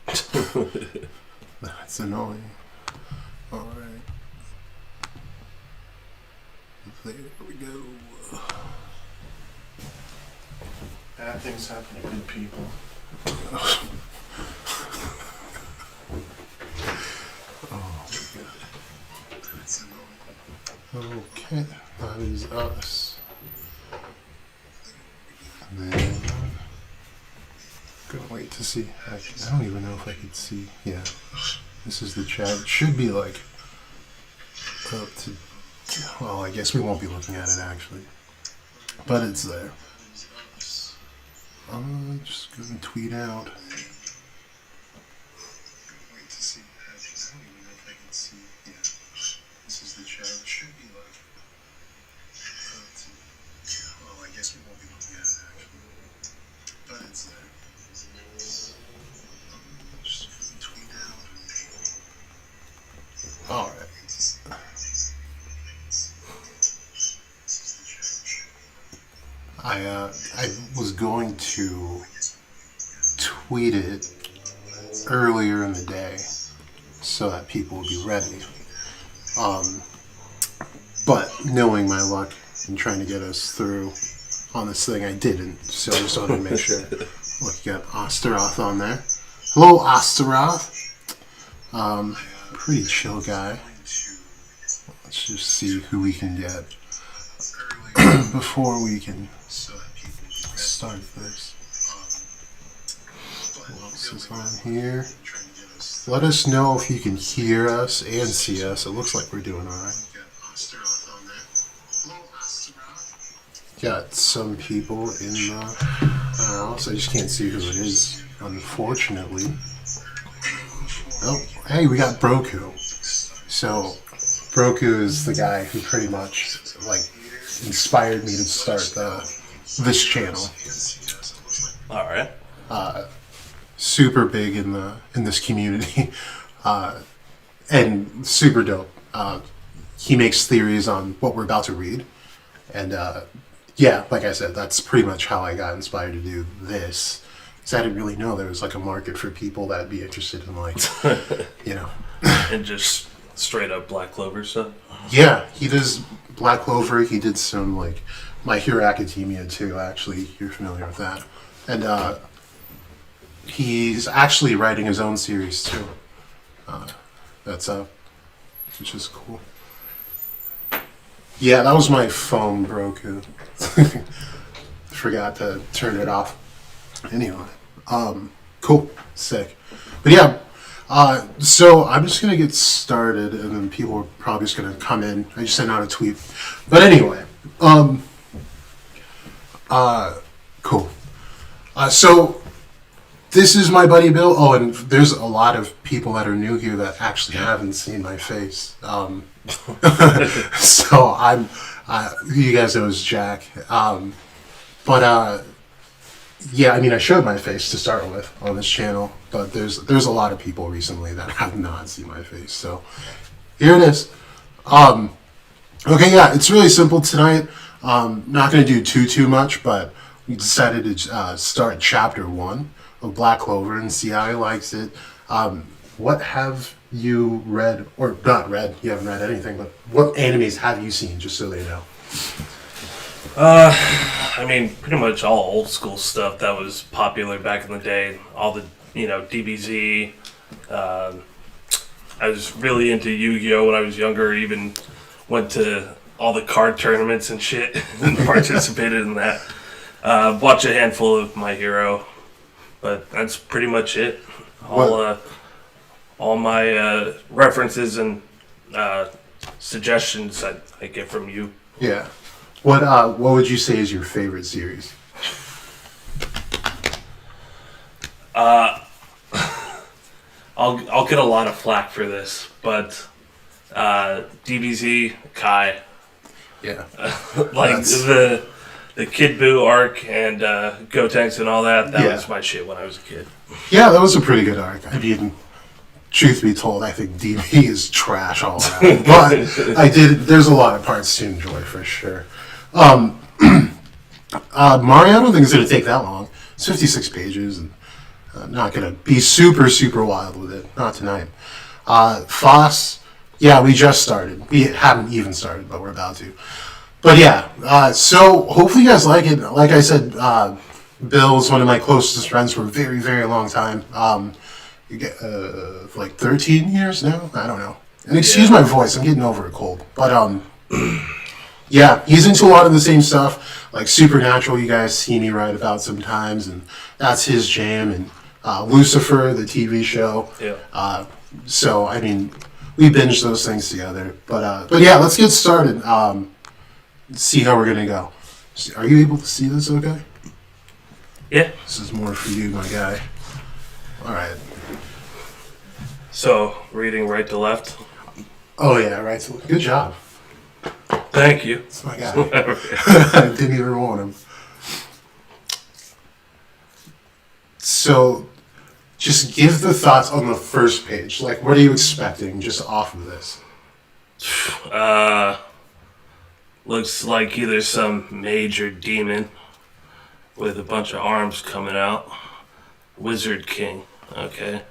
That's that's annoying. All right, there we go. Bad things happen to good people. Oh my god, that's annoying. Okay, that is us. And then gonna wait to see. I don't even know if I could see. Yeah, this is the chat. It should be like up to. Well, I guess we won't be looking at it actually, but it's there. I'm just gonna tweet out. Wait to see. I don't even know if I can see. Yeah, this is the chat. It should be like up to. Well, I guess we won't be looking at it actually, but it's there. All right. I was going to tweet it earlier in the day so that people would be ready. But knowing my luck and trying to get us through on this thing, I didn't. So I just wanted to make sure. Look, you got Astaroth on there. Hello, Astaroth. Pretty chill guy. Let's just see who we can get before we can start this. Who else is on here? Let us know if you can hear us and see us. It looks like we're doing alright. Got some people in the house. I just can't see who it is, unfortunately. Oh, hey, we got Broku. So, Broku is the guy who pretty much, like, inspired me to start this channel. Alright. Super big in this community. And super dope. He makes theories on what we're about to read. And, yeah, like I said, that's pretty much how I got inspired to do this. Because I didn't really know there was, like, a market for people that'd be interested in, like, you know. And just straight up Black Clover stuff? Yeah, he does Black Clover. He did some, like, My Hero Academia, too, actually. You're familiar with that. And, he's actually writing his own series, too. That's up, which is cool. Yeah, that was my phone, Broku. Forgot to turn it off. Anyway, cool, sick. But yeah, so I'm just gonna get started, and then people are probably just gonna come in. I just sent out a tweet. But anyway, cool. So this is my buddy Bill. Oh, and there's a lot of people that are new here that actually haven't seen my face. So I'm, you guys know it's Jack. But yeah, I mean, I showed my face to start with on this channel, but there's a lot of people recently that have not seen my face. So here it is. Okay, yeah, it's really simple tonight. Not going to do too much, but we decided to start chapter 1 of Black Clover and see how he likes it. What have you read, or not read, you haven't read anything, but what animes have you seen, just so they know? I mean, pretty much all old school stuff that was popular back in the day. All the, DBZ. I was really into Yu-Gi-Oh! When I was younger. Even went to all the card tournaments and shit and participated in that. Watched a handful of My Hero, but that's pretty much it. All my references and suggestions I get from you. Yeah. What would you say is your favorite series? I'll get a lot of flack for this, but DBZ Kai. Yeah. Like the Kid Buu arc and Gotenks and all that was my shit when I was a kid. Yeah, that was a pretty good arc. I mean, truth be told, I think DB is trash all around. But there's a lot of parts to enjoy for sure. Mario, I don't think it's going to take that long. It's 56 pages. And I'm not going to be super, super wild with it. Not tonight. Foss, yeah, we just started. We haven't even started, but we're about to. But yeah, so hopefully you guys like it. Like I said, Bill's one of my closest friends for a very, very long time. Like 13 years now? I don't know. And excuse my voice, I'm getting over a cold. But, yeah, he's into a lot of the same stuff. Like Supernatural, you guys see me write about sometimes, and that's his jam. And Lucifer, the TV show. Yeah. So, I mean, we binge those things together. But yeah, let's get started. See how we're going to go. Are you able to see this okay? Yeah. This is more for you, my guy. All right. So, reading right to left. Oh, yeah, right. So, good job. Thank you. That's my guy. I didn't even want him. So, just give the thoughts on the first page. Like, what are you expecting just off of this? Looks like either some major demon with a bunch of arms coming out. Wizard King. Okay.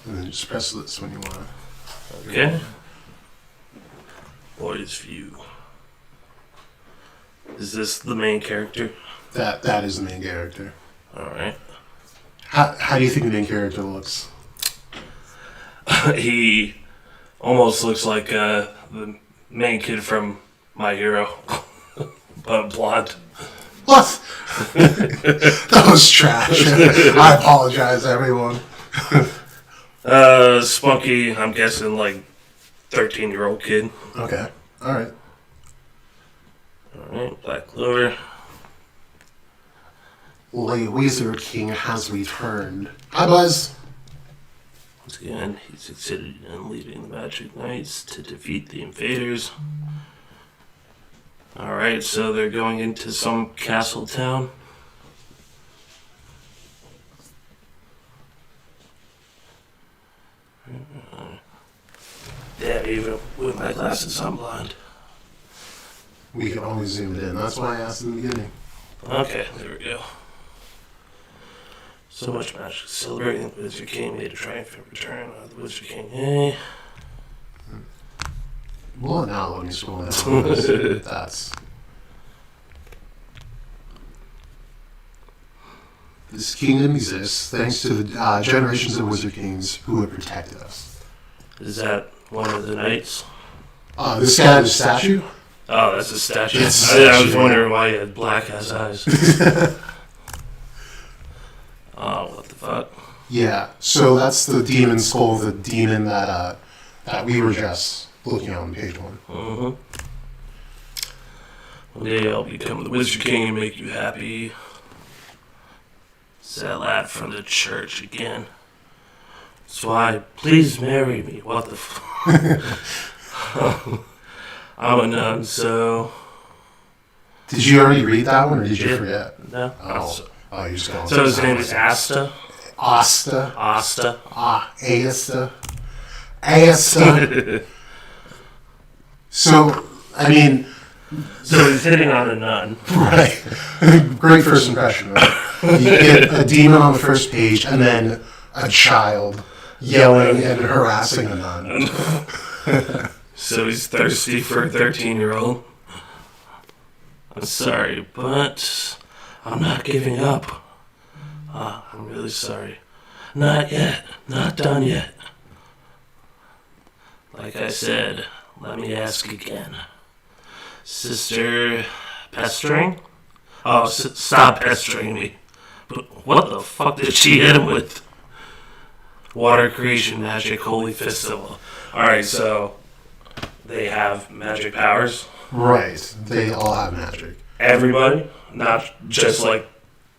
And then just press this when you want to. Okay. Boy's View. Is this the main character? That is the main character. Alright. How do you think the main character looks? He almost looks like the main kid from My Hero, but blonde. What? That was trash. I apologize, everyone. Spunky, I'm guessing like 13-year-old kid. Okay. Alright. Alright, Black Clover. The Wizard King has returned. Hi, Buzz. Once again, he succeeded in leading the Magic Knights to defeat the invaders. Alright, so they're going into some castle town. Yeah, even with my glasses, I'm blind. We can always zoom it in. That's why I asked in the beginning. Okay, there we go. So much magic. Celebrating the Wizard King made a triumphant return of the Wizard King. Hey. Well, now let me scroll down. That's... This kingdom exists thanks to the generations of Wizard Kings who have protected us. Is that one of the knights? This guy, the statue? Oh, that's a statue. It's a I was statue. wondering why he had black ass eyes. Oh, what the fuck? Yeah, so that's the demon skull, the demon that we were just looking at on page 1. Mm-hmm. One day I'll become the Wizard King and make you happy. It's that lad from the church again. That's why, please marry me. What the I'm a nun, so... Did you already read that one, or did you forget? No. Oh, you just going. So his name is Asta? Asta. Asta. Asta. Asta. So, I mean... So he's hitting on a nun. Right. Great first impression, right? You get a demon on the first page, and then a child yelling and harassing a nun. So he's thirsty for a 13-year-old. I'm sorry, but I'm not giving up. I'm really sorry. Not yet. Not done yet. Like I said, let me ask again. Sister pestering? Oh, stop pestering me. But what the fuck did she hit him with? Water creation magic holy festival. Alright, so they have magic powers? Right. They all have magic. Everybody? Not just like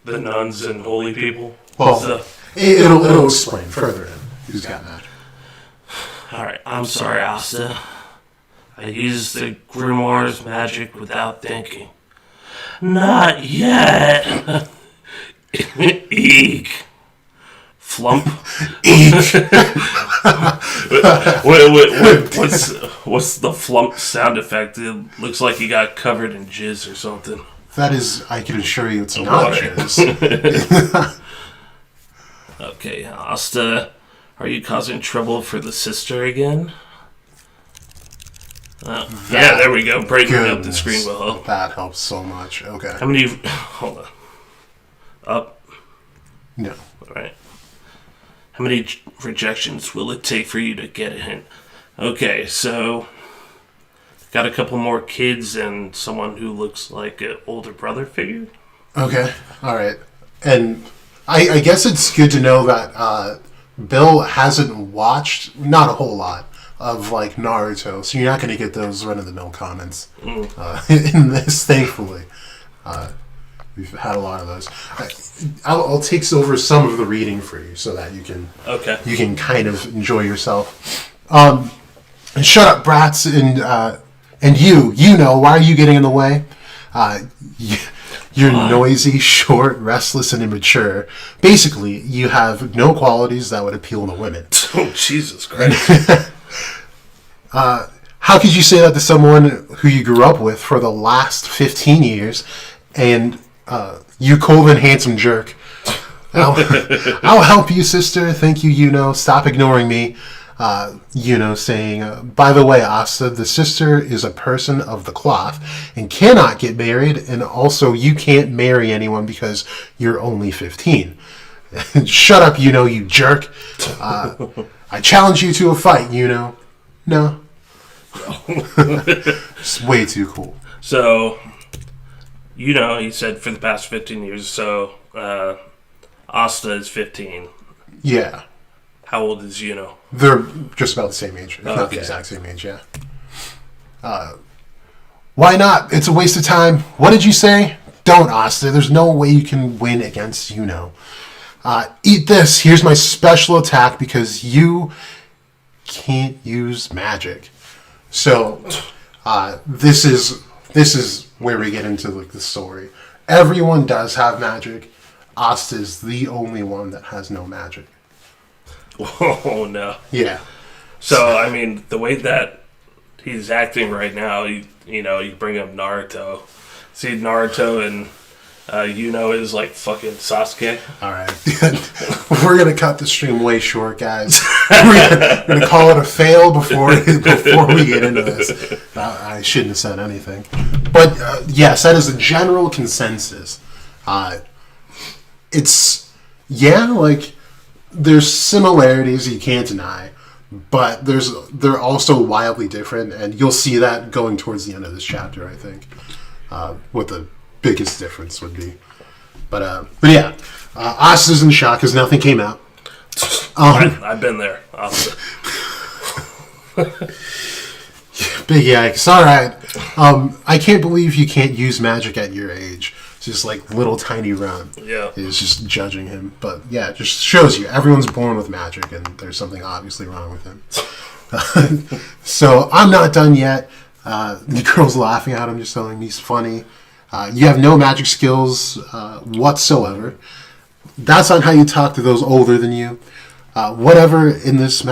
the nuns and holy people? Well, So, it'll explain further in who's got magic. alright, I'm sorry, Asta. I used the Grimoire's magic without thinking. Not yet! Eek. Flump. What's the flump sound effect? It looks like he got covered in jizz or something. That is, I can assure you, it's not Water. jizz. Okay, Asta, are you causing trouble for the sister again? Oh, yeah, there we go. Breaking up the screen will help. That helps so much. Okay. How many... Hold on. Up. No. All right. How many rejections will it take for you to get a hint? Okay, so... Got a couple more kids and someone who looks like an older brother figure. Okay. All right. And I guess it's good to know that Bill hasn't watched, not a whole lot, of like Naruto, so you're not going to get those run-of-the-mill comments in this, thankfully. We've had a lot of those. I'll take over some of the reading for you so that you can kind of enjoy yourself. Shut up, brats, and you know, why are you getting in the way? You're noisy, short, restless, and immature. Basically, you have no qualities that would appeal to women. Oh, Jesus Christ. How could you say that to someone who you grew up with for the last 15 years and you Colvin handsome jerk? I'll help you, sister. Thank you, Yuno. Stop ignoring me. Yuno saying, by the way, Asta, the sister is a person of the cloth and cannot get married, and also you can't marry anyone because you're only 15. Shut up, Yuno, you jerk. I challenge you to a fight, Yuno. No. It's way too cool. So, he said for the past 15 years, so Asta is 15. Yeah. How old is Yuno? They're just about the same age. If not the Okay. exact same age, yeah. Why not? It's a waste of time. What did you say? Don't, Asta. There's no way you can win against Yuno. Eat this. Here's my special attack because you can't use magic. So, this is where we get into like the story. Everyone does have magic. Asta's the only one that has no magic. Oh, no. Yeah. So, I mean, the way that he's acting right now, you bring up Naruto. See, Naruto and Yuno is like fucking Sasuke. All right. We're going to cut the stream way short, guys. We're going to call it a fail before we get into this. I shouldn't have said anything. But, yes, that is a general consensus. There's similarities you can't deny, but they're also wildly different, and you'll see that going towards the end of this chapter, I think, what the biggest difference would be. But yeah, Asta's in shock because nothing came out. I've been there. Big yikes. All right. I can't believe you can't use magic at your age. Just like little tiny Ron is just judging him. But yeah, it just shows you everyone's born with magic and there's something obviously wrong with him. So I'm not done yet. The girl's laughing at him, just telling me he's funny. You have no magic skills whatsoever. That's not how you talk to those older than you. Whatever. In this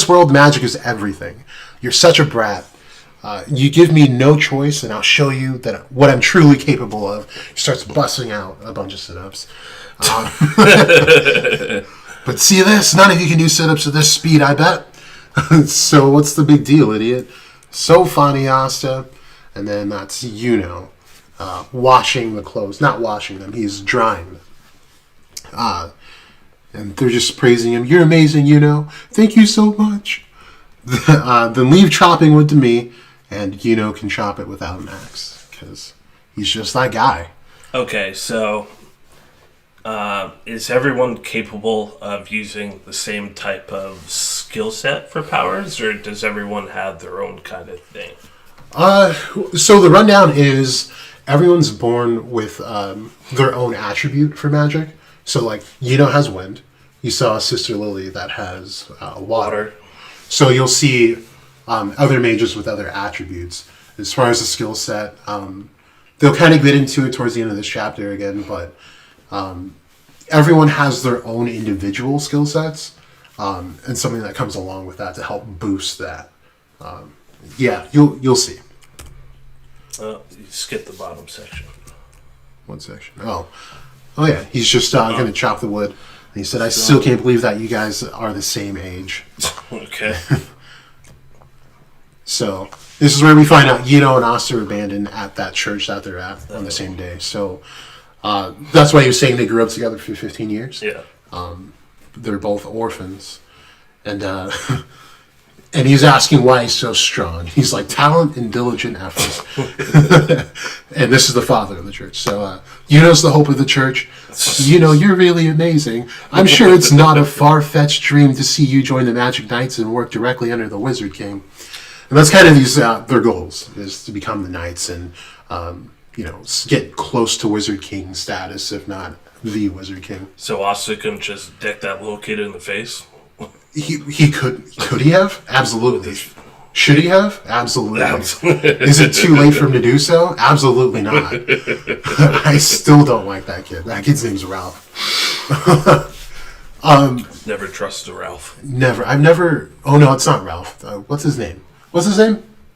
world, magic is everything. You're such a brat. You give me no choice, and I'll show you that what I'm truly capable of. He starts busting out a bunch of sit-ups. But see this? None of you can do sit-ups at this speed, I bet. So what's the big deal, idiot? So funny, Asta. And then that's Yuno washing the clothes. Not washing them, he's drying them. And they're just praising him. You're amazing, Yuno. Thank you so much. Then leave chopping wood to me. And Yuno can chop it without an axe, because he's just that guy. Okay, so is everyone capable of using the same type of skill set for powers, or does everyone have their own kind of thing? So the rundown is everyone's born with their own attribute for magic. So, like, Yuno has wind. You saw Sister Lily that has water. So you'll see other mages with other attributes. As far as the skill set, they'll kind of get into it towards the end of this chapter again, but everyone has their own individual skill sets, and something that comes along with that to help boost that. Yeah, you'll see. You skipped the bottom section. What section? Oh yeah. He's just going to chop the wood. And he said, "I still can't believe that you guys are the same age." Okay. So this is where we find out Yuno and Asta are abandoned at that church that they're at on the same day. So that's why he was saying they grew up together for 15 years. Yeah. They're both orphans, and and he's asking why he's so strong. He's like, talent and diligent effort. And this is the father of the church. So Yuno's the hope of the church. You're really amazing. I'm sure it's not a far-fetched dream to see you join the Magic Knights and work directly under the Wizard King. And that's kind of their goals, is to become the Knights and get close to Wizard King status, if not the Wizard King. So Asta couldn't just deck that little kid in the face? He could he have? Absolutely. Should he have? Absolutely. Is it too late for him to do so? Absolutely not. I still don't like that kid. That kid's name's Ralph. Never trust a Ralph. Never. I've never. Oh no, it's not Ralph. What's his name?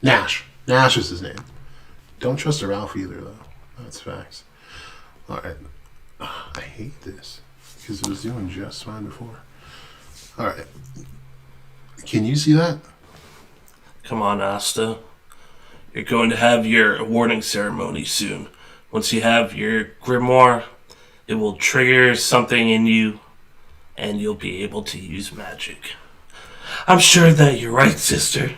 Nash. Nash is his name. Don't trust a Ralph either, though. That's facts. All right. I hate this because it was doing just fine before. All right. Can you see that? Come on, Asta. You're going to have your awarding ceremony soon. Once you have your grimoire, it will trigger something in you, and you'll be able to use magic. I'm sure that you're right, sister.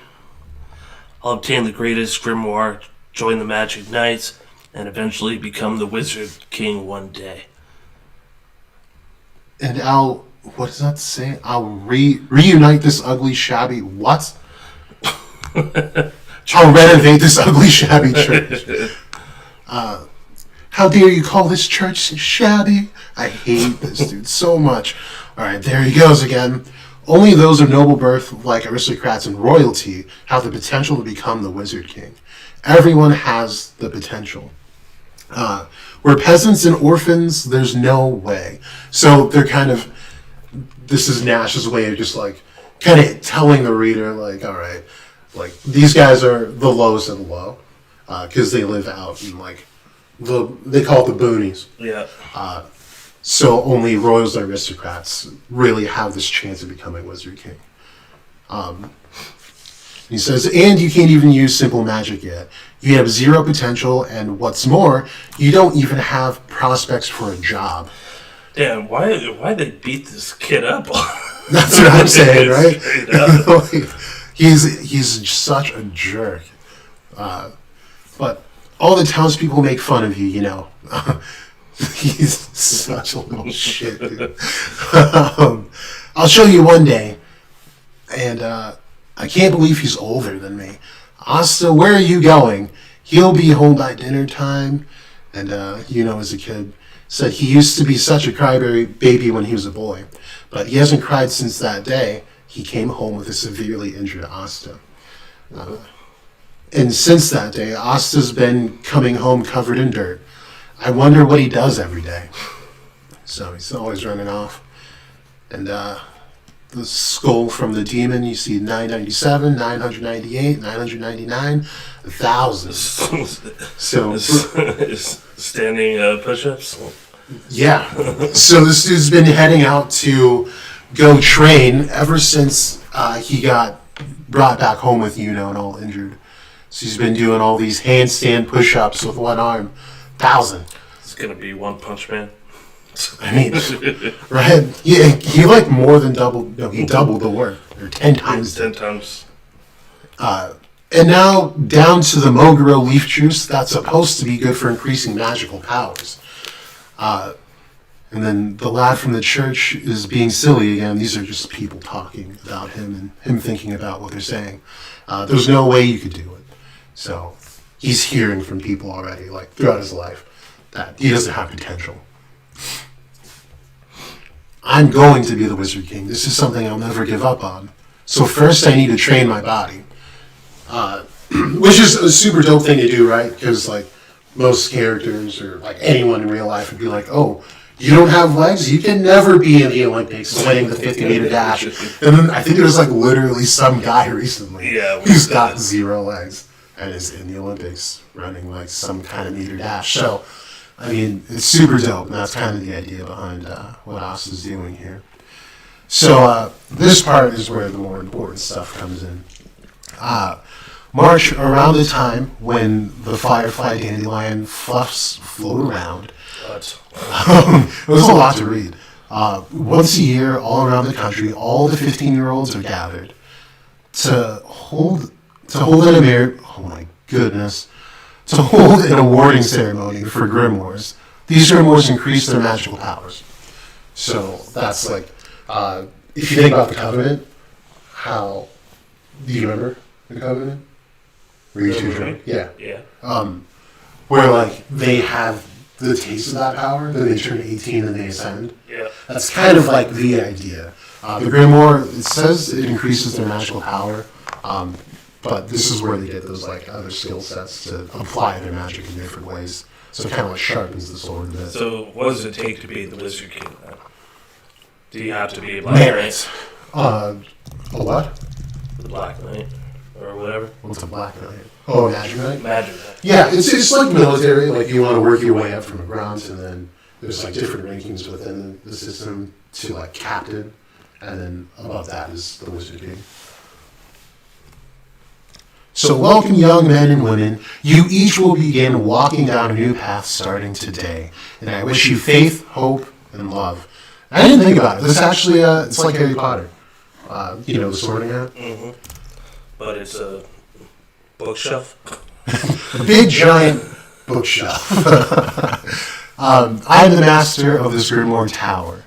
I'll obtain the greatest grimoire, join the Magic Knights, and eventually become the Wizard King one day. And what does that say? I'll reunite this ugly, shabby, what? I'll renovate this ugly, shabby church. How dare you call this church shabby? I hate this dude so much. Alright, there he goes again. Only those of noble birth, like aristocrats and royalty, have the potential to become the Wizard King. Everyone has the potential. Where peasants and orphans, there's no way. So they're this is Nash's way of just kind of telling the reader, all right, these guys are the lowest of the low, because they live out in they call it the boonies. Yeah. So only royals and aristocrats really have this chance of becoming Wizard King. He says, and you can't even use simple magic yet. You have zero potential, and what's more, you don't even have prospects for a job. Damn, why they beat this kid up? That's what I'm saying, right? He's such a jerk. But all the townspeople make fun of you, He's such a little shit, dude. I'll show you one day. And I can't believe he's older than me. Asta, where are you going? He'll be home by dinner time. And, as a kid, said he used to be such a crybaby when he was a boy. But he hasn't cried since that day. He came home with a severely injured Asta. And since that day, Asta's been coming home covered in dirt. I wonder what he does every day. So he's always running off. And the skull from the demon, you see 997, 998, 999, 1,000. So standing push-ups. Yeah. So this dude's been heading out to go train ever since he got brought back home with Yuno and all injured. So he's been doing all these handstand push-ups with one arm. 1,000. It's gonna be One Punch Man. I mean, right? Yeah, he more than doubled. No, he doubled the work, or 10 times. 10 times. And now down to the Moguro leaf juice. That's supposed to be good for increasing magical powers. And then the lad from the church is being silly again. These are just people talking about him and him thinking about what they're saying. There's no way you could do it. So he's hearing from people already, throughout his life, that he doesn't have potential. I'm going to be the Wizard King. This is something I'll never give up on. So first I need to train my body. Which is a super dope thing to do, right? Because, most characters or, anyone in real life would be like, oh, you don't have legs? You can never be in the Olympics winning the 50-meter dash. And then I think there's, literally some guy recently who's got 0 legs. and is in the Olympics running like some kind of meter dash. So, I mean, it's super dope, and that's kind of the idea behind what Asta's doing here. So this part is where the more important stuff comes in. March around the time when the firefly dandelion fluffs float around. It was a lot to read. Once a year, all around the country, all the 15-year-olds are gathered to hold an awarding ceremony for grimoires. These grimoires increase their magical powers. So that's like, if you think about the Covenant, how do you remember the Covenant? Were you too drunk? Yeah. Where like they have the taste of that power, then they turn 18 and they ascend. Yeah. That's kind of like the idea. The Grimoire, it says it increases their magical power, but this is where they get those like other skill sets to apply their magic in different ways. So it kind of like sharpens the sword a bit. So what does it take to be the Wizard King then? Do you have to be a Black Merit. Knight? A what? The Black Knight? Or whatever? What's a Black Knight? Oh, Magic Knight? Magic Knight. Yeah, it's like military. Like you want to work your way up from a bronze, and then there's like different rankings within the system to like captain, and then above that is the Wizard King. So welcome, young men and women. You each will begin walking down a new path starting today, and I wish you faith, hope, and love. I didn't think about it. This actually, it's like Harry Potter. You know, the Sorting Hat? Mm-hmm. But it's a bookshelf. A big, giant bookshelf. I'm the master of this Grimoire Tower.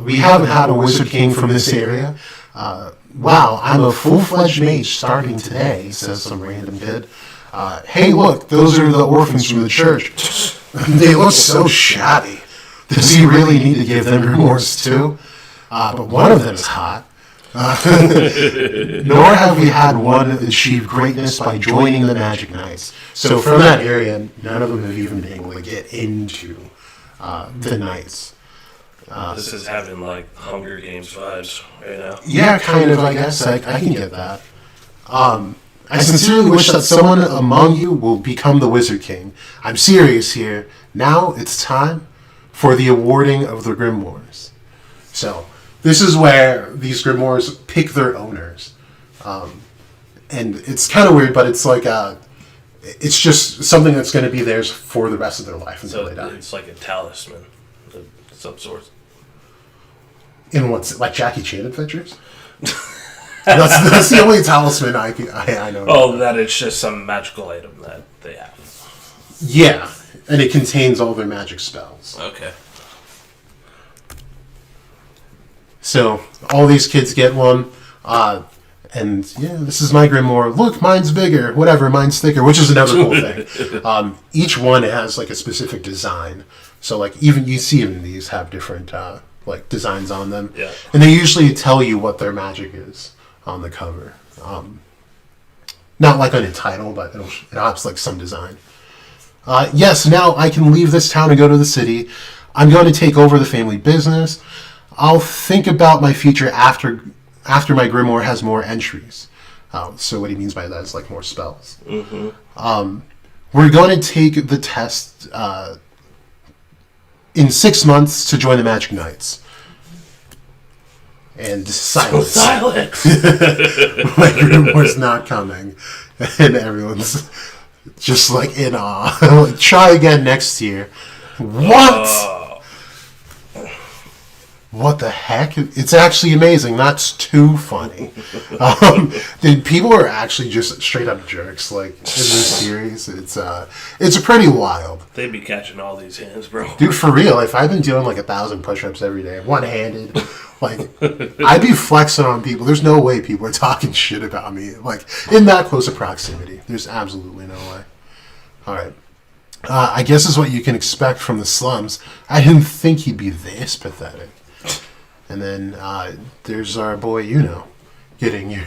We haven't had a Wizard King from this area. Wow, I'm a full-fledged mage starting today, says some random kid. Hey, look, those are the orphans from the church. They look so shabby. Does he really need to give them grimoires too? But one of them is hot. Nor have we had one achieve greatness by joining the Magic Knights. So from that area, none of them have even been able to get into the Knights. This is having like Hunger Games vibes right now. Yeah, kind of, I guess. I can get that. I sincerely wish that someone among you will become the Wizard King. I'm serious here. Now it's time for the awarding of the grimoires. So this is where these grimoires pick their owners. And it's kind of weird, but it's like it's just something that's going to be theirs for the rest of their life until they die. It's like a talisman of some sort. In what's like Jackie Chan adventures? that's the only talisman I know. Oh, that it's just some magical item that they have. Yeah, and it contains all their magic spells. Okay. So all these kids get one, and yeah, this is my grimoire. Look, mine's bigger. Whatever, mine's thicker, which is another cool thing. Each one has like a specific design. So like even you see in these have different like designs on them. Yeah. And they usually tell you what their magic is on the cover. Not like on a title, but it has like some design. Yes, now I can leave this town and go to the city. I'm going to take over the family business. I'll think about my future after my grimoire has more entries. So what he means by that is like more spells. Mm-hmm. We're going to take the test in 6 months to join the Magic Knights. And silence. So silence. My grimoire's not coming, and everyone's just like in awe. Like, try again next year. What? What the heck? It's actually amazing. That's too funny. People are actually just straight up jerks. Like in this series, it's pretty wild. They'd be catching all these hands, bro. Dude, for real. If I've been doing like 1,000 push-ups every day, one-handed, like I'd be flexing on people. There's no way people are talking shit about me. Like in that close of proximity, there's absolutely no way. All right. I guess is what you can expect from the slums. I didn't think he'd be this pathetic. And then there's our boy, getting a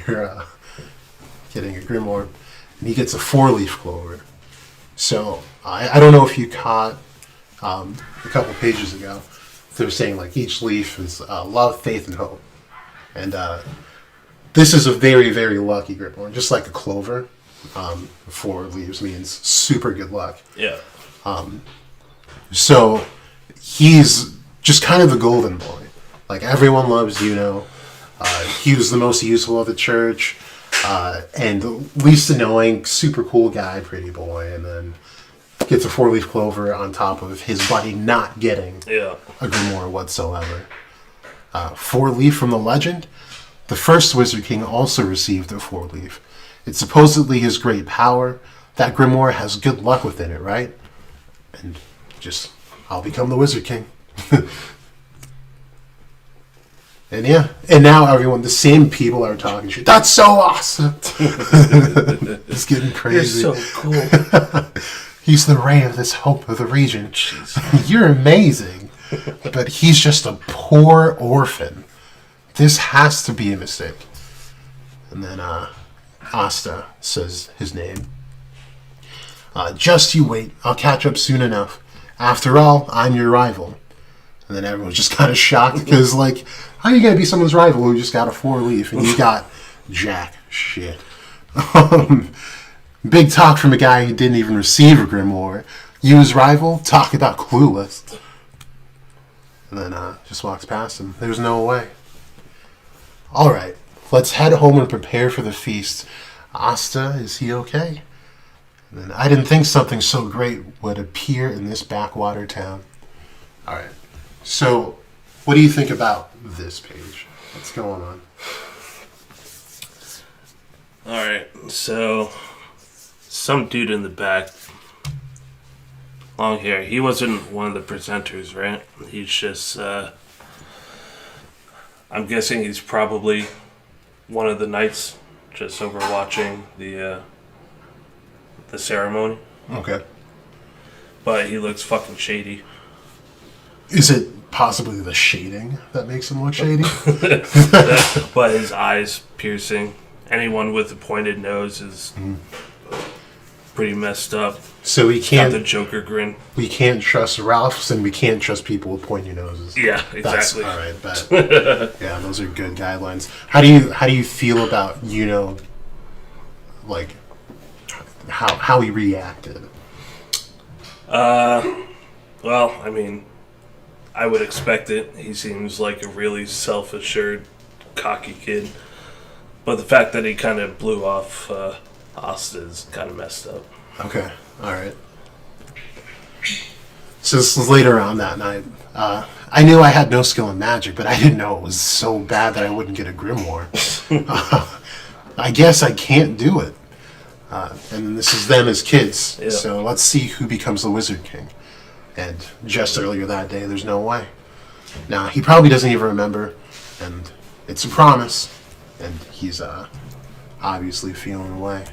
grimoire, and he gets a 4-leaf clover. So I don't know if you caught a couple pages ago, they were saying like each leaf is love, faith, and hope. And this is a very, very lucky grimoire, just like a clover. 4 leaves means super good luck. Yeah. So he's just kind of the golden boy. Like, everyone loves Yuno. He was the most useful of the church. And least annoying, super cool guy, pretty boy. And then gets a 4-leaf clover on top of his buddy not getting a Grimoire whatsoever. 4-leaf from the legend. The first Wizard King also received a 4-leaf. It's supposedly his great power. That Grimoire has good luck within it, right? And just, I'll become the Wizard King. And yeah, and now everyone, the same people are talking shit. That's so awesome! It's getting crazy. You're so cool. He's the ray of this hope of the region. Jeez. You're amazing. But he's just a poor orphan. This has to be a mistake. And then Asta says his name. Just you wait. I'll catch up soon enough. After all, I'm your rival. And then everyone's just kind of shocked because, like, how are you going to be someone's rival who just got a 4-leaf and you got jack shit? Big talk from a guy who didn't even receive a Grimoire. You his rival? Talk about clueless. And then just walks past him. There's no way. Alright, let's head home and prepare for the feast. Asta, is he okay? And then I didn't think something so great would appear in this backwater town. Alright, so what do you think about this page? What's going on? Alright, so some dude in the back, long hair, he wasn't one of the presenters, right? He's just, I'm guessing he's probably one of the knights just overwatching the ceremony. Okay. But he looks fucking shady. Is it possibly the shading that makes him look shady? But his eyes piercing. Anyone with a pointed nose is pretty messed up. So we Got can't. the Joker grin. We can't trust Ralphs, and we can't trust people with pointy noses. Yeah, exactly. All right, but yeah, those are good guidelines. How do you feel about like how he reacted? Well, I mean, I would expect it. He seems like a really self-assured, cocky kid. But the fact that he kind of blew off Asta is kind of messed up. Okay, all right. So this was later on that night. I knew I had no skill in magic, but I didn't know it was so bad that I wouldn't get a Grimoire. I guess I can't do it. And this is them as kids. Yeah. So let's see who becomes the Wizard King. And just earlier that day, there's no way. Now, he probably doesn't even remember, and it's a promise. And he's obviously feeling away.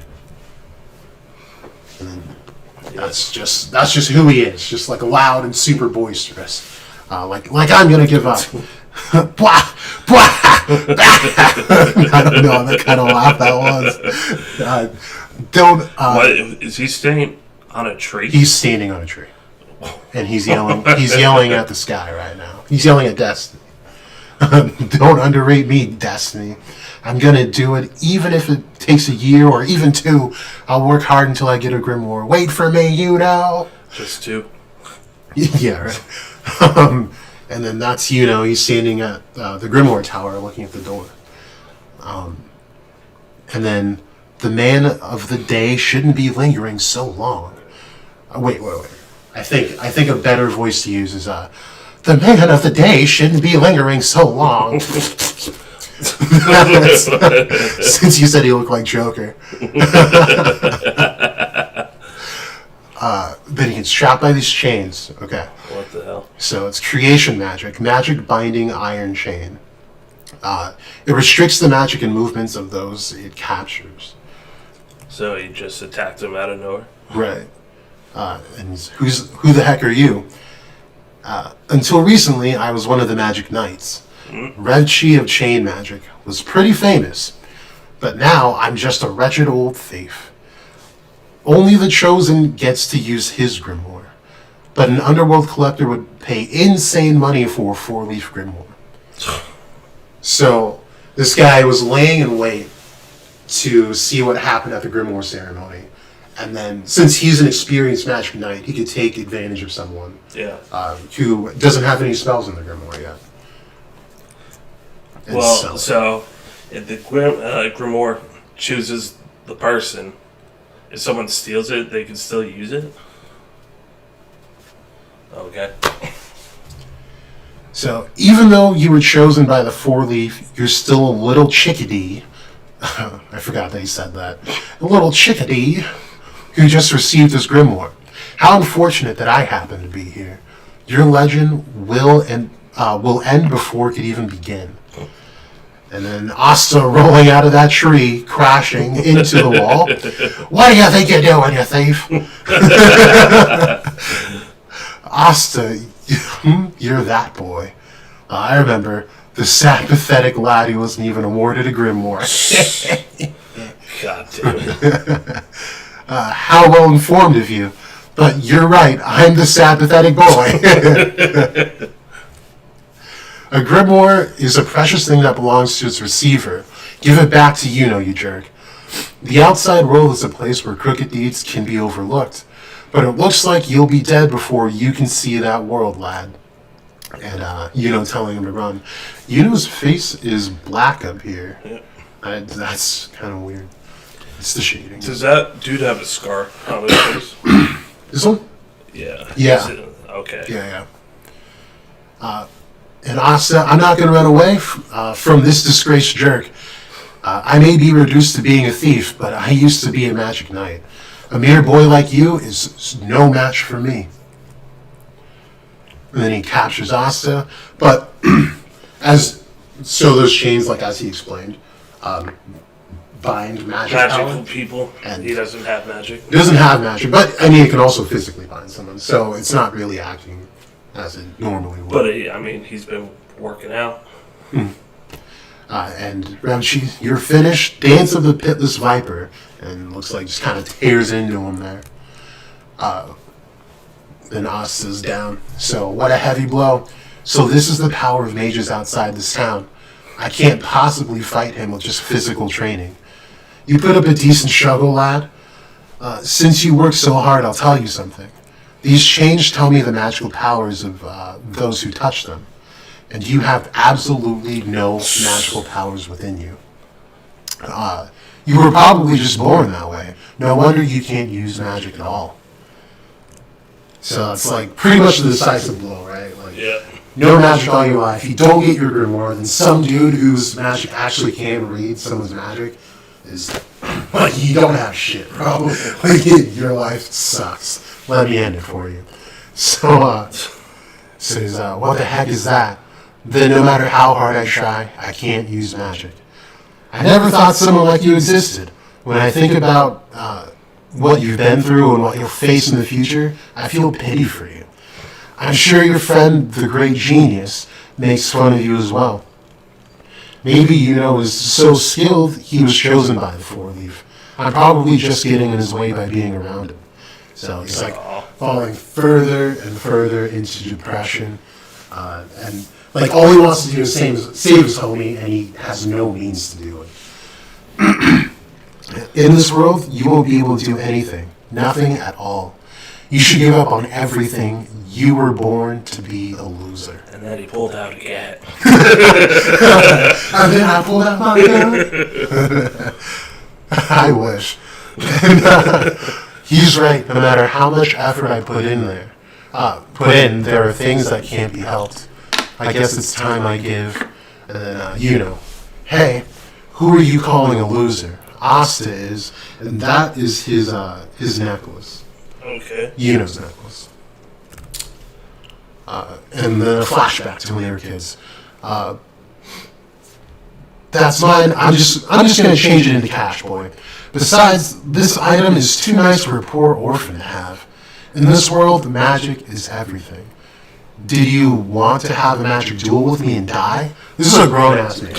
And then that's just who he is. Just like loud and super boisterous. Like I'm gonna give up. Blah, blah. I don't know what kind of laugh that was. What, is he staying on a tree? He's standing on a tree, and he's yelling. He's yelling at the sky right now. He's yelling at Destiny. Don't underrate me, Destiny. I'm gonna do it, even if it takes a year or even 2. I'll work hard until I get a Grimoire. Wait for me, you know. Just 2. Yeah, right. And then that's he's standing at the Grimoire Tower, looking at the door. And then the man of the day shouldn't be lingering so long. Wait. I think a better voice to use is the man of the day shouldn't be lingering so long. Since you said he looked like Joker. Then he gets trapped by these chains. Okay. What the hell? So it's creation magic. Magic binding iron chain. It restricts the magic and movements of those it captures. So he just attacked him out of nowhere? Right. And who the heck are you? Until recently, I was one of the magic knights. Red Chi of chain magic was pretty famous, but now I'm just a wretched old thief. Only the chosen gets to use his Grimoire, but an underworld collector would pay insane money for a 4-leaf Grimoire. So this guy was laying in wait to see what happened at the Grimoire ceremony. And then, since he's an experienced magic knight, he could take advantage of someone who doesn't have any spells in the Grimoire yet. And so if the Grimoire chooses the person, if someone steals it, they can still use it? Okay. So, even though you were chosen by the four-leaf, you're still a little chickadee. I forgot that he said that. A little chickadee who just received his grimoire. How unfortunate that I happen to be here. Your legend will end before it could even begin. And then Asta rolling out of that tree, crashing into the wall. What do you think you're doing, you thief? Asta, you're that boy. I remember the sad, pathetic lad who wasn't even awarded a grimoire. God damn it. How well informed of you. But you're right, I'm the sad, pathetic boy. A grimoire is a precious thing that belongs to its receiver. Give it back to you jerk. The outside world is a place where crooked deeds can be overlooked. But it looks like you'll be dead before you can see that world, lad. And, telling him to run. Yuno's face is black up here. Yeah. That's kind of weird. It's the shading. Does that dude have a scar on his face? This one? Yeah. Yeah. Okay. Yeah. And Asta, I'm not going to run away from this disgraced jerk. I may be reduced to being a thief, but I used to be a magic knight. A mere boy like you is no match for me. And then he captures Asta, but those chains, like as he explained, bind magical people, and he doesn't have magic. Doesn't have magic, but I mean, it can also physically bind someone, so it's not really acting as it normally would. But he's been working out. And Ramchi, you're finished. Dance of the Pitless Viper, and looks like just kind of tears into him there. Then Asta's down. So what a heavy blow. So this is the power of mages outside this town. I can't possibly fight him with just physical training. You put up a decent struggle, lad. Since you worked so hard, I'll tell you something. These chains tell me the magical powers of those who touch them. And you have absolutely no magical powers within you. You were probably just born that way. No wonder you can't use magic at all. So it's like pretty much the decisive blow, right? Like, yeah. No magic all your life. You don't get your grimoire, then some dude whose magic actually can read someone's magic is like, you don't have shit, bro. Like, your life sucks. Let me end it for you. So, says, what the heck is that? Then no matter how hard I try, I can't use magic. I never thought someone like you existed. When I think about what you've been through and what you'll face in the future, I feel pity for you. I'm sure your friend, the great genius, makes fun of you as well. Maybe is so skilled he was chosen by the four-leaf. I'm probably just getting in his way by being around him. So he's like falling further and further into depression. And like all he wants to do is save his homie, and he has no means to do it. In this world, you won't be able to do anything. Nothing at all. You should give up on everything. You were born to be a loser. And then he pulled out a cat. And then I pulled out my gun. I wish. And, he's right. No matter how much effort I put in, there are things that can't be helped. I guess it's time I give. And then, hey, who are you calling a loser? Asta is, and that is his necklace. Okay. Yuno's necklace. And then a flashback to when they were kids. That's mine. I'm just gonna change it into cash, boy. Besides, this item is too nice for a poor orphan to have. In this world, magic is everything. Did you want to have a magic duel with me and die? This is a grown-ass man.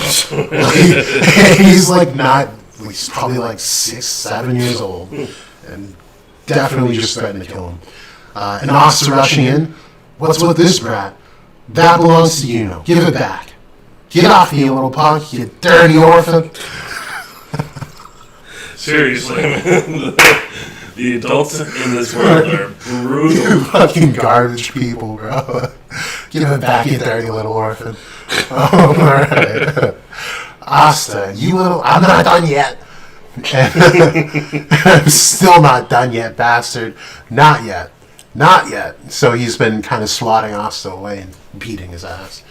He's like not. He's probably like 6, 7 years old, and definitely just threatened to kill him. And Asta rushing in. What's with this brat? That belongs to you. Give it back. Get off me, you little punk, you dirty orphan. Seriously, man. The adults in this world are brutal. Fucking garbage people, bro. Give it back, you dirty little orphan. Oh, alright. Asta, you little... I'm not done yet. I'm still not done yet, bastard. Not yet. Not yet. So he's been kind of swatting Asta away and beating his ass.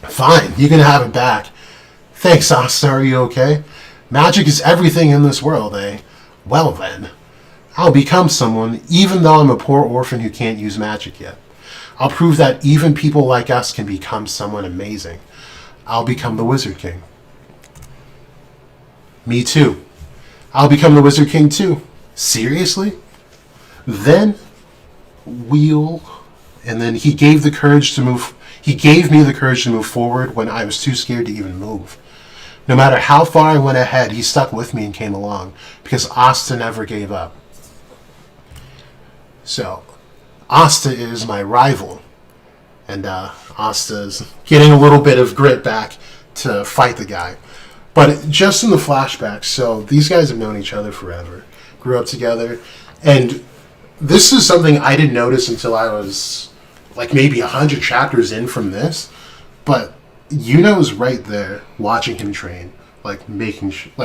Fine, you can have it back. Thanks, Asta. Are you okay? Magic is everything in this world, eh? Well then, I'll become someone, even though I'm a poor orphan who can't use magic yet. I'll prove that even people like us can become someone amazing. I'll become the Wizard King. Me too. I'll become the Wizard King too. Seriously? Then we'll... And then he gave the courage to move... He gave me the courage to move forward when I was too scared to even move. No matter how far I went ahead, he stuck with me and came along, because Asta never gave up. So, Asta is my rival, and Asta's getting a little bit of grit back to fight the guy. But just in the flashbacks, so these guys have known each other forever, grew up together, and this is something I didn't notice until I was like maybe 100 chapters in from this, but Yuno's right there watching him train, like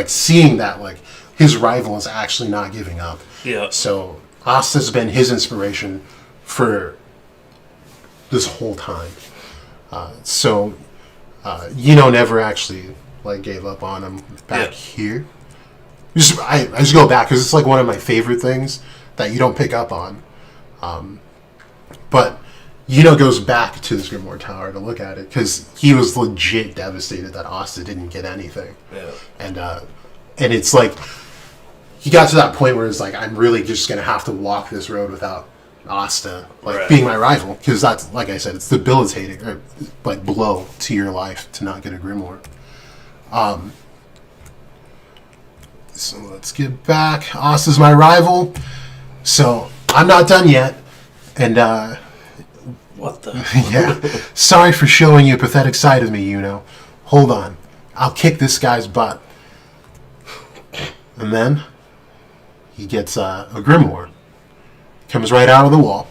seeing that like his rival is actually not giving up. Yeah. So Asta's been his inspiration for this whole time. Yuno never actually like gave up on him back here. I just go back because it's like one of my favorite things that you don't pick up on. But Yuno goes back to this Grimoire Tower to look at it because he was legit devastated that Asta didn't get anything. Yeah. And it's like he got to that point where it's like, I'm really just gonna have to walk this road without Asta being my rival, because that's, like I said, it's debilitating or like blow to your life to not get a Grimoire. So let's get back. Asta's my rival, so I'm not done yet, and what the? yeah. Sorry for showing you a pathetic side of me, Yuno. Hold on. I'll kick this guy's butt. And then he gets a Grimoire. Comes right out of the wall.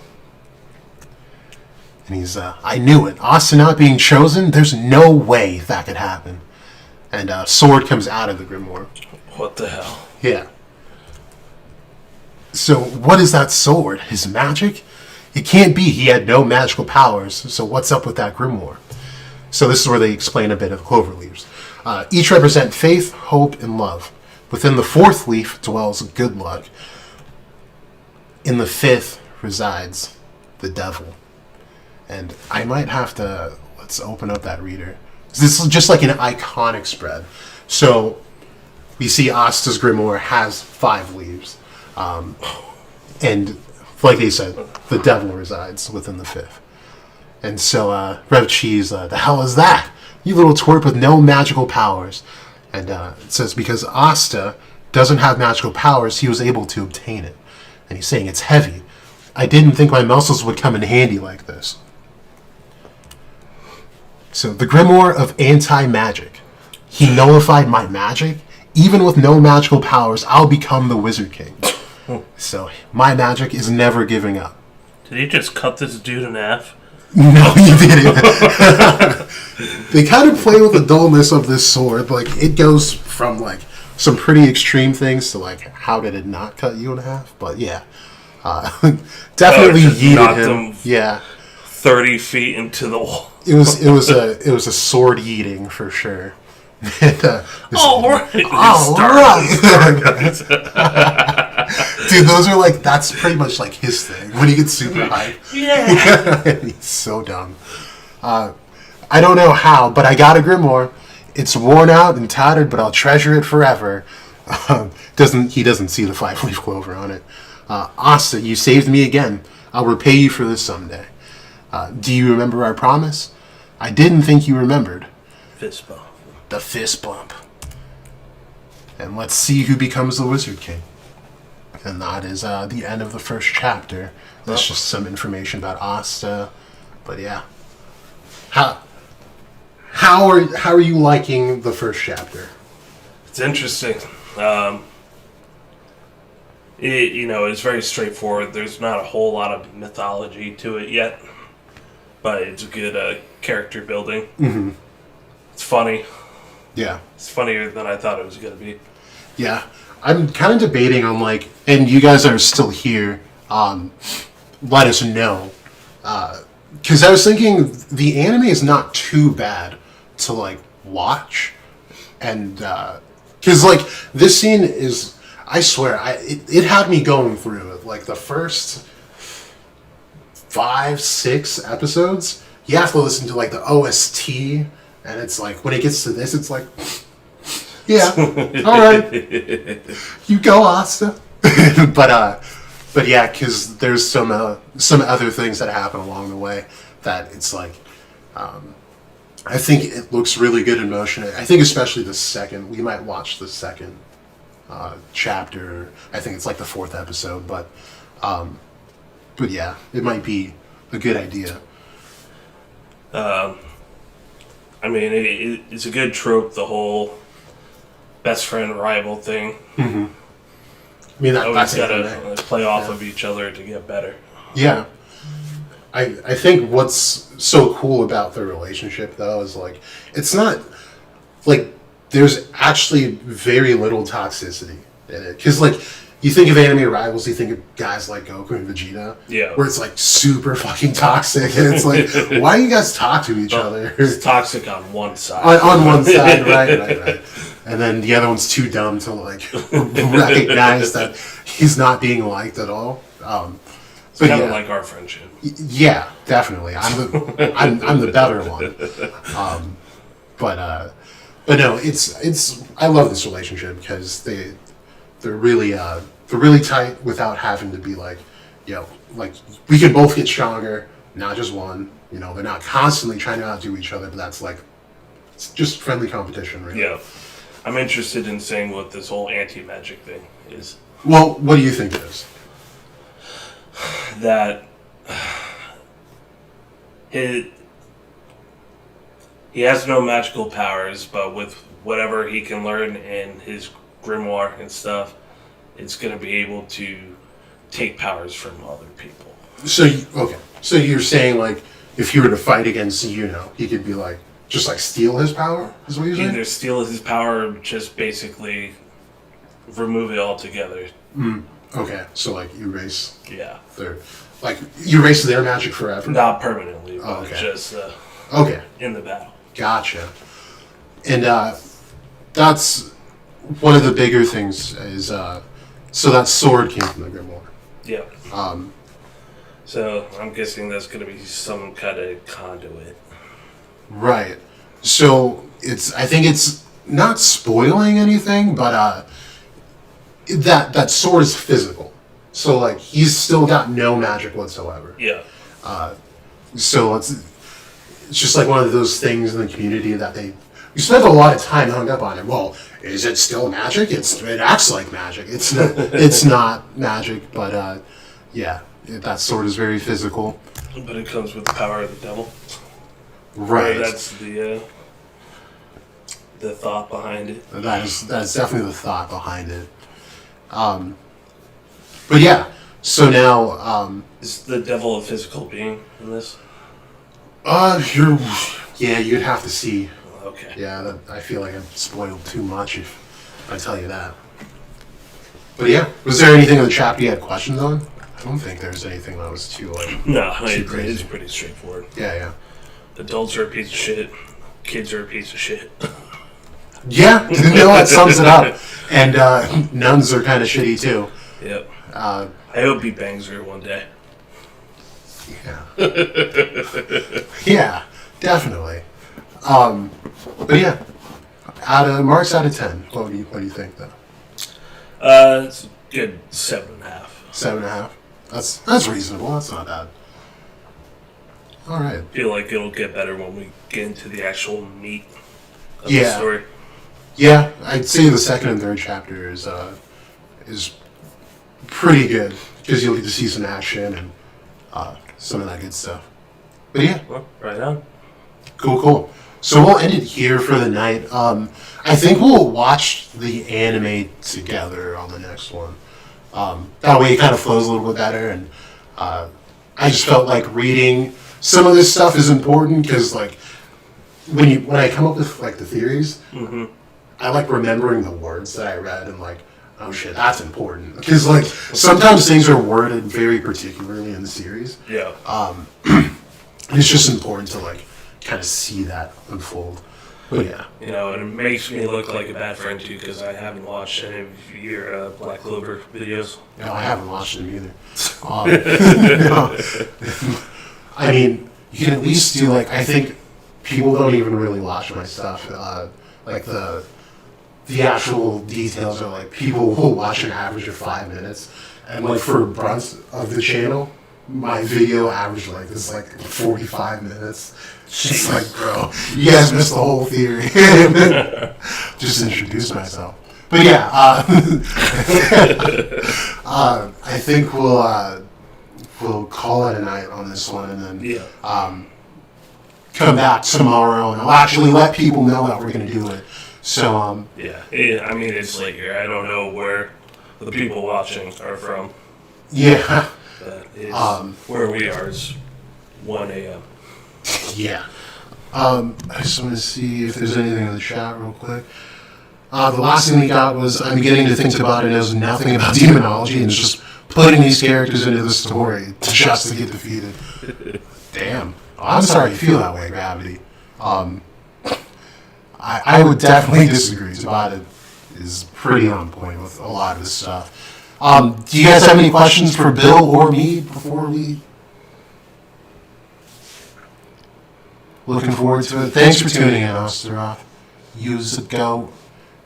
And he's, I knew it. Asta not being chosen, there's no way that could happen. And sword comes out of the Grimoire. What the hell? Yeah. So what is that sword? His magic? It can't be. He had no magical powers, so what's up with that Grimoire? So this is where they explain a bit of clover leaves. Each represent faith, hope, and love. Within the fourth leaf dwells good luck. In the fifth resides the devil. And I might have to... Let's open up that reader. This is just like an iconic spread. So we see Asta's Grimoire has 5 leaves. And... like they said, the devil resides within the 5th. And so, Rev Cheese, the hell is that? You little twerp with no magical powers. And it says, because Asta doesn't have magical powers, he was able to obtain it. And he's saying, it's heavy. I didn't think my muscles would come in handy like this. So, the Grimoire of Anti-Magic. He nullified my magic. Even with no magical powers, I'll become the Wizard King. So, my magic is never giving up. Did he just cut this dude in half? No, he didn't. They kind of play with the dullness of this sword. Like, it goes from, like, some pretty extreme things to, like, how did it not cut you in half? But, yeah. Definitely yeeted him. Yeah. 30 feet into the wall. It was a sword yeeting, for sure. And, all right. All right. Dude, those are like, that's pretty much like his thing when he gets super hyped. Yeah. He's so dumb. I don't know how, but I got a Grimoire. It's worn out and tattered, but I'll treasure it forever. He doesn't see the 5-leaf clover on it. Asta, you saved me again. I'll repay you for this someday. Do you remember our promise? I didn't think you remembered. Fist bump. The fist bump. And let's see who becomes the Wizard King. And that is the end of the first chapter. That's just some information about Asta. But yeah. How are you liking the first chapter? It's interesting. It's very straightforward. There's not a whole lot of mythology to it yet, but it's a good character building. Mm-hmm. It's funny. Yeah. It's funnier than I thought it was going to be. Yeah. I'm kind of debating on, like, and you guys are still here, let us know. Because I was thinking the anime is not too bad to, like, watch. And, because, like, this scene is, I swear, it had me going through it. Like, the first 5, 6 episodes, you have to listen to, like, the OST, and it's like, when it gets to this, it's like, yeah, all right, you go, Asta. But yeah, because there's some other things that happen along the way that it's like, I think it looks really good in motion. I think especially we might watch the second chapter. I think it's like the 4th episode, but yeah, it might be a good idea. I mean, it's a good trope, the whole best friend rival thing. Mm-hmm. I mean, always that's got to play off of each other to get better. Yeah. I think what's so cool about their relationship, though, is, like, it's not, like, there's actually very little toxicity in it. Because, like, you think of anime rivals, you think of guys like Goku and Vegeta, yeah, where it's, like, super fucking toxic, and it's like, why do you guys talk to each other? It's toxic on one side. On one side, right. And then the other one's too dumb to, like, recognize that he's not being liked at all. It's kind of like our friendship. Yeah, definitely. I'm the better one. But no, it's I love this relationship because they're really tight without having to be like, like, we can both get stronger, not just one. They're not constantly trying to outdo each other, but that's like, it's just friendly competition, really. Yeah. I'm interested in seeing what this whole anti-magic thing is. Well, what do you think it is? That he has no magical powers, but with whatever he can learn in his grimoire and stuff, it's going to be able to take powers from other people. So you're saying, like, if he were to fight against he could be like, just like steal his power? Is what you're saying? Either steal his power or just basically remove it altogether. Okay, so like erase. Yeah. Erase their magic forever. Not permanently, but okay. Just okay. In the battle. Gotcha. And that's one of the bigger things is so that sword came from the Grimoire. Yeah. So I'm guessing that's going to be some kind of conduit. Right. So I think it's not spoiling anything, but that sword is physical. So, like, he's still got no magic whatsoever. Yeah. So it's just like one of those things in the community that you spend a lot of time hung up on it. Well, is it still magic? It acts like magic. It's not magic, but yeah, that sword is very physical. But it comes with the power of the devil. Right. That's the thought behind it. That's definitely the thought behind it. But yeah, so now is the devil a physical being in this? You'd have to see. Okay. Yeah, I feel like I've spoiled too much if I tell you that. But yeah, was there anything in the chapter you had questions on? I don't think there's anything that was too it's pretty straightforward. Yeah. Adults are a piece of shit. Kids are a piece of shit. Yeah, that sums it up. And nuns are kind of shitty too. Yep. I hope he bangs her one day. Yeah. Yeah, definitely. But yeah, marks out of 10. What do you think though? It's a good 7.5. 7.5. That's reasonable. That's not bad. All right. I feel like it'll get better when we get into the actual meat of Yeah. the story. Yeah, I'd say the second and third chapter is pretty good because you'll get to see some action and some of that good stuff. But yeah, Well, right on. cool. So we'll end it here for the night. I think we'll watch the anime together on the next one. That way it kind of flows a little bit better, and I just felt like reading some of this stuff is important because like when I come up with like the theories, I like remembering the words that I read and like, oh shit, that's important because like sometimes things are worded very particularly in the series. Yeah. It's just important to like kind of see that unfold. But yeah. You know, and it makes me look like a bad friend too because I haven't watched any of your Black Clover videos. No, I haven't watched them either. No. I mean, you can at least do like, I think people don't even really watch my stuff. Like the actual details are like people will watch an average of 5 minutes, and like for brunt of the channel, my video average like is like 45 minutes. It's like, bro, you guys missed the whole theory. Just introduce myself. But yeah, I think we'll call it a night on this one, and then come back tomorrow, and I'll actually let people know that we're gonna do it. So yeah, I mean it's late here. I don't know where the people watching are from. Yeah, But it's, where we are is 1 a.m. Yeah. I just want to see if there's anything in the chat real quick. The last thing we got was I'm beginning to think about it knows nothing about demonology and is just putting these characters into the story just to get defeated. Damn. Oh, I'm sorry you feel that way, Gravity. I would definitely disagree. Tabata is pretty on point with a lot of this stuff. Do you guys have any questions for Bill or me before we... Looking forward to it. Thanks for tuning in, Osteroth. Use a go.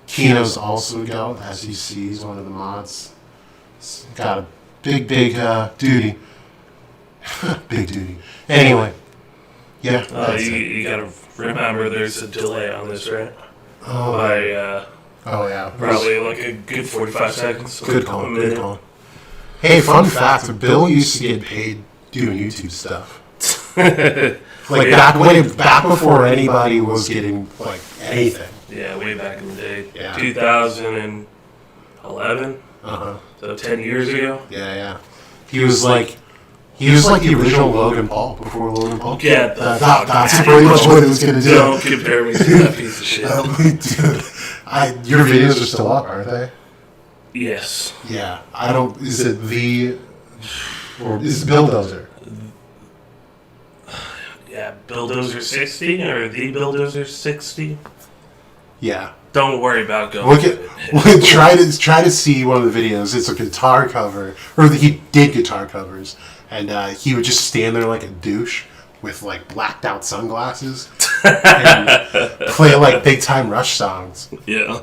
Kino's also a go, as you see. He's one of the mods. He's got a big duty. Big duty. Anyway. Yeah. You gotta remember there's a delay on this, right? Oh, By, oh yeah. probably like a good 45 seconds. Good call. Good call. Hey, fun fact. Bill used to get paid doing YouTube stuff. Like back before anybody was getting like anything. Yeah, way back in the day. Yeah. 2011. So 10 years ago. Yeah. He was like the original Logan Paul before Logan Paul. Get the fuck That's out pretty of much here. what it was gonna do. Don't compare me to that piece of shit. Dude, your videos are still up, aren't they? Yes. Yeah. I don't. Is it the or is it Bulldozer? Yeah, Bulldozer 60 or the Bulldozer 60. Yeah. Don't worry about going. Try to see one of the videos. It's a guitar cover, or he did guitar covers, and he would just stand there like a douche with like blacked out sunglasses and play like Big Time Rush songs. Yeah.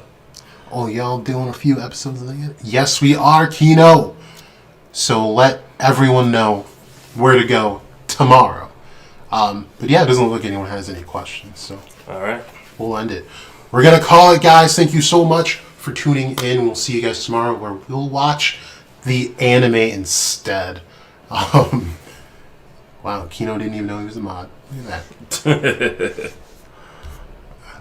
Oh, y'all doing a few episodes of that? Yes, we are, Kino. So let everyone know where to go tomorrow. But yeah, it doesn't look like anyone has any questions, so All right. we'll end it. We're going to call it, guys. Thank you so much for tuning in. We'll see you guys tomorrow where we'll watch the anime instead. Wow, Kino didn't even know he was a mod. Look at that.